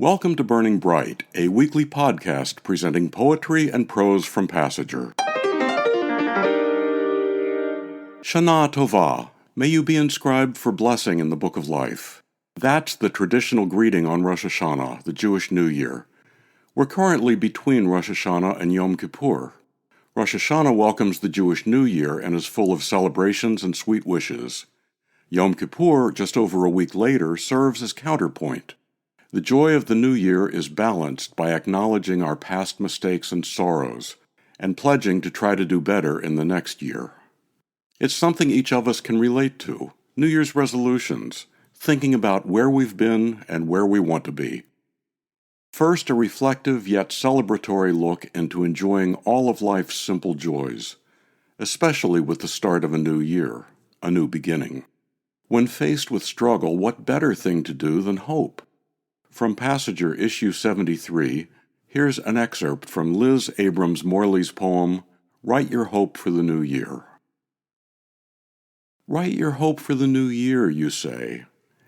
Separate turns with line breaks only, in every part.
Welcome to Burning Bright, a weekly podcast presenting poetry and prose from Passager. Shana tova, may you be inscribed for blessing in the Book of Life. That's the traditional greeting on Rosh Hashanah, the Jewish New Year. We're currently between Rosh Hashanah and Yom Kippur. Rosh Hashanah welcomes the Jewish New Year and is full of celebrations and sweet wishes. Yom Kippur, just over a week later, serves as counterpoint. The joy of the new year is balanced by acknowledging our past mistakes and sorrows, and pledging to try to do better in the next year. It's something each of us can relate to, New Year's resolutions, thinking about where we've been and where we want to be. First, a reflective yet celebratory look into enjoying all of life's simple joys, especially with the start of a new year, a new beginning. When faced with struggle, what better thing to do than hope? From Passager, issue 73, here's an excerpt from Liz Abrams-Morley's poem, Write Your Hope for the New Year. Write your hope for the new year, you say,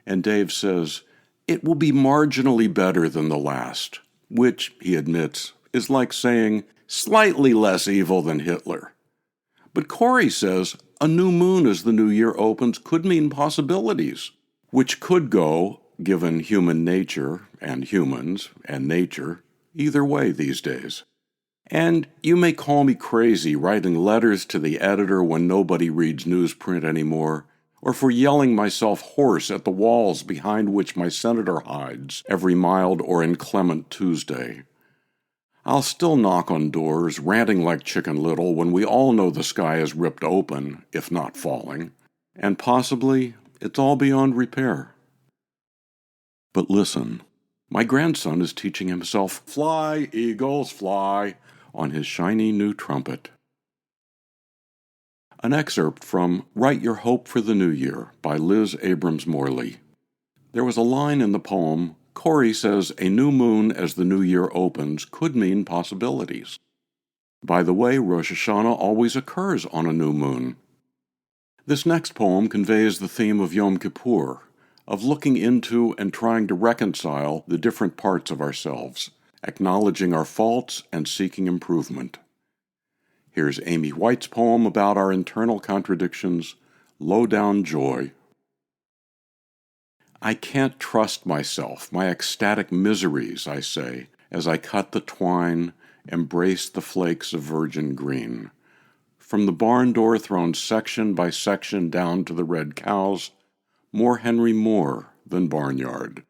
and Dave says, it will be marginally better than the last, which, he admits, is like saying, slightly less evil than Hitler. But Corey says, a new moon as the new year opens could mean possibilities, which could go, given human nature and humans and nature, either way these days. And you may call me crazy writing letters to the editor when nobody reads newsprint anymore, or for yelling myself hoarse at the walls behind which my senator hides every mild or inclement Tuesday. I'll still knock on doors, ranting like Chicken Little when we all know the sky is ripped open, if not falling, and possibly it's all beyond repair. But listen, my grandson is teaching himself "Fly, Eagles, Fly" on his shiny new trumpet. An excerpt from Write Your Hope for the New Year by Liz Abrams-Morley. There was a line in the poem, Corey says a new moon as the new year opens could mean possibilities. By the way, Rosh Hashanah always occurs on a new moon. This next poem conveys the theme of Yom Kippur, of looking into and trying to reconcile the different parts of ourselves, acknowledging our faults and seeking improvement. Here's Amy White's poem about our internal contradictions, Low Down Joy. I can't trust myself, my ecstatic miseries, I say, as I cut the twine, embrace the flakes of virgin green. From the barn door thrown section by section down to the red cows, more Henry Moore than barnyard.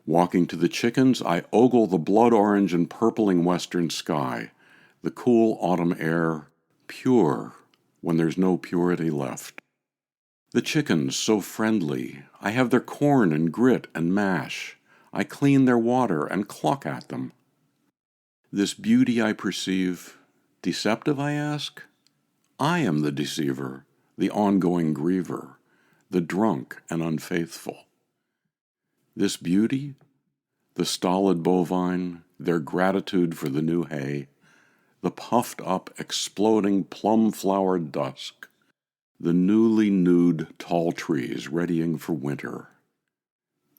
Walking to the chickens, I ogle the blood-orange and purpling western sky, the cool autumn air, pure when there's no purity left. The chickens, so friendly, I have their corn and grit and mash. I clean their water and cluck at them. This beauty I perceive, deceptive, I ask? I am the deceiver, the ongoing griever, the drunk and unfaithful. This beauty, the stolid bovine, their gratitude for the new hay, the puffed-up, exploding, plum-flowered dusk, the newly nude tall trees readying for winter.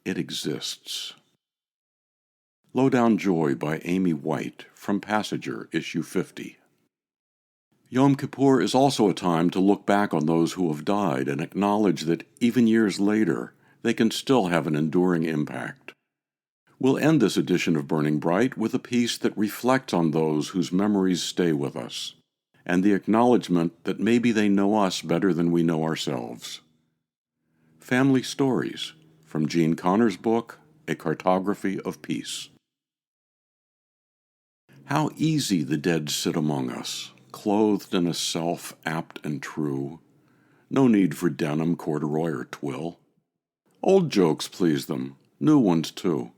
It exists. Low Down Joy by Amy White, from Passager, issue 50. Yom Kippur is also a time to look back on those who have died and acknowledge that even years later, they can still have an enduring impact. We'll end this edition of Burning Bright with a piece that reflects on those whose memories stay with us, and the acknowledgement that maybe they know us better than we know ourselves. Family Stories, from Jean Connor's book, A Cartography of Peace. How easy the dead sit among us, clothed in a self apt and true. No need for denim, corduroy, or twill. Old jokes please them, new ones too.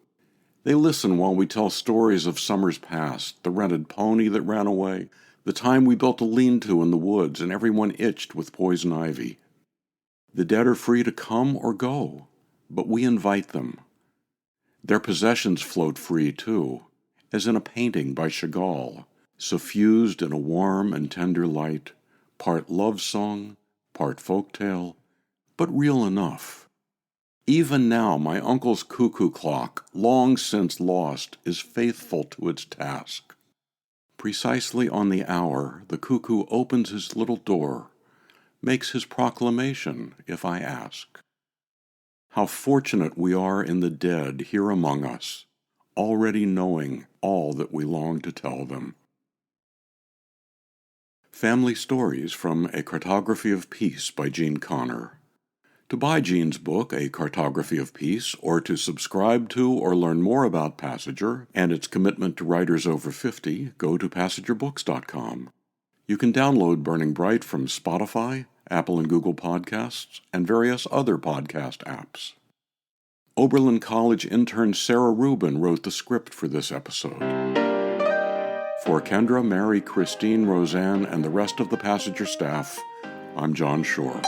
They listen while we tell stories of summers past, the rented pony that ran away, the time we built a lean-to in the woods and everyone itched with poison ivy. The dead are free to come or go, but we invite them. Their possessions float free too, as in a painting by Chagall, suffused in a warm and tender light, part love song, part folk tale, but real enough. Even now, my uncle's cuckoo clock, long since lost, is faithful to its task. Precisely on the hour, the cuckoo opens his little door, makes his proclamation, if I ask. How fortunate we are in the dead here among us, already knowing all that we long to tell them. Family Stories from A Cartography of Peace by Jean Connor. To buy Jean's book, A Cartography of Peace, or to subscribe to or learn more about Passager and its commitment to writers over 50, go to passagerbooks.com. You can download Burning Bright from Spotify, Apple and Google Podcasts, and various other podcast apps. Oberlin College intern Sarah Rubin wrote the script for this episode. For Kendra, Mary, Christine, Roseanne, and the rest of the Passager staff, I'm John Shore.